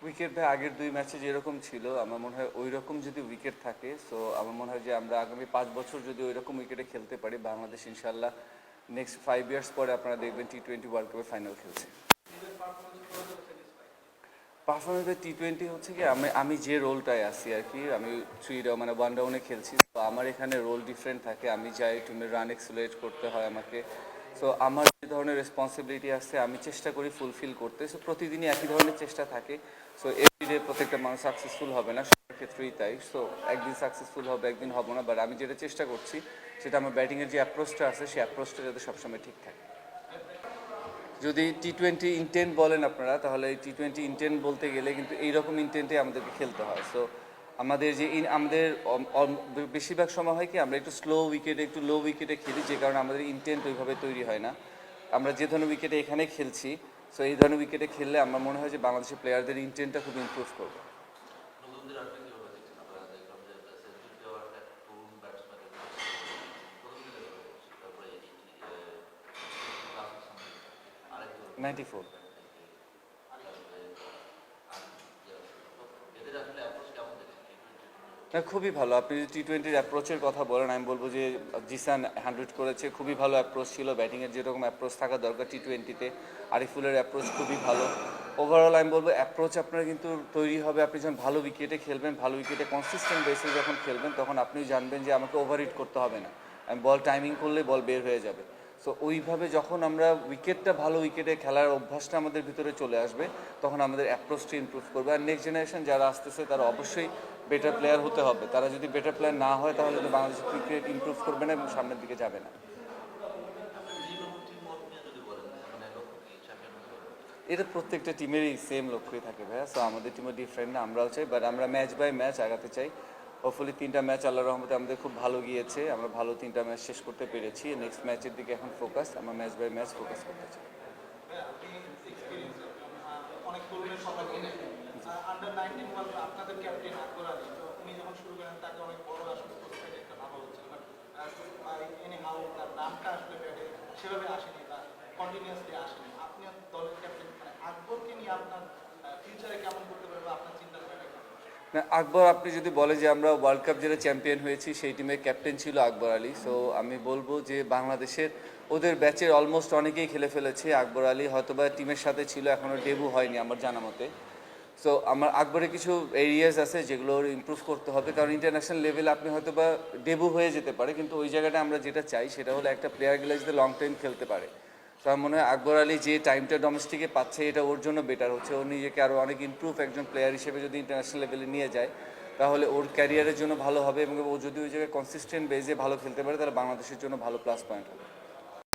Wicket ভাই আগের 2 ম্যাচে যেরকম ছিল আমার মনে হয় ওই রকম যদি উইকেট থাকে, সো আমার মনে হয় যে আমরা আগামী 5 বছর যদি ওই রকম উইকেটে খেলতে পারি, বাংলাদেশ ইনশাল্লাহ নেক্সট 5 ইয়ার্স পরে আপনারা দেখবেন T20 ওয়ার্ল্ড কাপের ফাইনাল খেলছে। পারফরমেন্স T20 হচ্ছে কি, আমি আমি যে রোলটায় আছি আর কি, আমি মানে 1 ডাউনে খেলছি, তো আমার এখানে রোল ডিফারেন্ট থাকে। আমি চাই টিমের রান এক্সিলারেট করতে হয় আমাকে, সো আমার যে ধরনের রেসপন্সিবিলিটি আছে আমি চেষ্টা করি ফুলফিল করতে। সো প্রতিদিনই একই ধরনের চেষ্টা থাকে। সো এভরিডে প্রত্যেকটা মানুষ সাকসেসফুল হবে না, সবার ক্ষেত্রেই তাই। সো একদিন সাকসেসফুল হবে, একদিন হবো না, বাট আমি যেটা চেষ্টা করছি সেটা আমার ব্যাটিংয়ের যে অ্যাপ্রোচটা আছে সেই অ্যাপ্রোচটা যাতে সবসময় ঠিক থাকে। যদি T20 ইন্টেন্ট বলেন আপনারা, তাহলে T20 ইন্টেন্ট বলতে গেলে কিন্তু এইরকম ইন্টেন্টে আমাদেরকে খেলতে হয়। সো আমাদের যে আমাদের বেশিরভাগ সময় হয় কি আমরা একটু স্লো উইকেটে, একটু লো উইকেটে খেলি, যে কারণে আমাদের ইন্টেন্ট ওইভাবে তৈরি হয় না। আমরা যে ধরনের উইকেটে এখানে খেলছি, সো এই ধরনের উইকেটে খেললে আমার মনে হয় যে বাংলাদেশের প্লেয়ারদের ইন্টেন্টটা খুব ইমপ্রুভ করবে। আরেকটু 94। এদের আসলে অ্যাপ্রোচ কেমন দেখছেন না, খুবই ভালো। আপনি যদি T20-র অ্যাপ্রোচের কথা বলেন, আমি বলবো যে জিসান 100 করেছে, খুবই ভালো অ্যাপ্রোচ ছিল। ব্যাটিংয়ের যেরকম অ্যাপ্রোচ থাকা দরকার T20-তে, আরিফুলের অ্যাপ্রোচ খুবই ভালো। ওভারঅল আমি বলবো অ্যাপ্রোচ আপনার কিন্তু তৈরি হবে আপনি যখন ভালো উইকেটে খেলবেন, ভালো উইকেটে কনসিস্টেন্ট বেসে যখন খেলবেন, তখন আপনিও জানবেন যে আমাকে ওভার হিট করতে হবে না, আমি বল টাইমিং করলে বল বের হয়ে যাবে। সো ওইভাবে যখন আমরা উইকেটটা ভালো উইকেটে খেলার অভ্যাসটা আমাদের ভিতরে চলে আসবে, তখন আমাদের অ্যাপ্রোচটা ইমপ্রুভ করবে। আর নেক্সট জেনারেশন যারা আসতেছে তারা অবশ্যই বেটার প্লেয়ার হতে হবে। তারা যদি বেটার প্লেয়ার না হয় তাহলে তো বাংলাদেশের ক্রিকেট ইমপ্রুভ করবে না এবং সামনের দিকে যাবে না। এটা প্রত্যেকটা টিমেরই সেম লক্ষ্যই থাকে ভাইয়া। সো আমাদের টিমও ডিফারেন্ট না, আমরাও চাই, বাট আমরা ম্যাচ বাই ম্যাচ আগাতে চাই। হোপফুলি 3টা ম্যাচ আল্লাহর রহমতে আমাদের খুব ভালো গিয়েছে, আমরা ভালো 3টা ম্যাচ শেষ করতে পেরেছি। নেক্সট ম্যাচের দিকে এখন ফোকাস, আমরা ম্যাচ বাই ম্যাচ ফোকাস করতে চাই। আপনি এক্সপিরিয়েন্স অনেক তরুণের কথা বলেন। আন্ডার 19 ওয়ার্ল্ড আপনাদের ক্যাপ্টেন আকবর আলী, তো উনি যখন শুরু করেন তাকে অনেক বড় আসলে প্রস্পেক্ট একটা ভাবা হচ্ছিল, বাট এনি হাউ তার নামটা আসলে ব্যাটে সেভাবে আসেনি বা কন্টিনিউয়াসলি আসেনি। আপনি দলের ক্যাপ্টেন, মানে আকবরকে নিয়ে আপনার ফিউচারে কেমন করতে পারবে বা আপনার চিন্তাধারা কেমন? না, আকবর আপনি যদি বলে যে আমরা ওয়ার্ল্ড কাপ যেটা চ্যাম্পিয়ন হয়েছি সেই টিমের ক্যাপ্টেন ছিল আকবর আলী, সো আমি বলবো যে বাংলাদেশের ওদের ব্যাচের অলমোস্ট অনেকেই খেলে ফেলেছে। আকবর আলী হয়তোবা টিমের সাথে ছিল, এখনও ডেবু হয়নি আমার জানা মতে। সো আমার আকবরের কিছু এরিয়াস আছে যেগুলো ইমপ্রুভ করতে হবে, কারণ ইন্টারন্যাশনাল লেভেলে আপনি হয়তো বা ডেবু হয়ে যেতে পারে, কিন্তু ওই জায়গাটা আমরা যেটা চাই সেটা হলো একটা প্লেয়ার গেলে যাতে লং টাইম খেলতে পারে। তো আমার মনে হয় আকবর আলী যে টাইমটা ডোমেস্টিকে পাচ্ছে এটা ওর জন্য বেটার হচ্ছে। ও নিজেকে আরও অনেক ইমপ্রুভ একজন প্লেয়ার হিসেবে যদি ইন্টারন্যাশনাল লেভেলে নিয়ে যায়, তাহলে ওর ক্যারিয়ারের জন্য ভালো হবে এবং ও যদি ওই জায়গায় কনসিস্টেন্ট বেজে ভালো খেলতে পারে তাহলে বাংলাদেশের জন্য ভালো প্লাস পয়েন্ট হবে।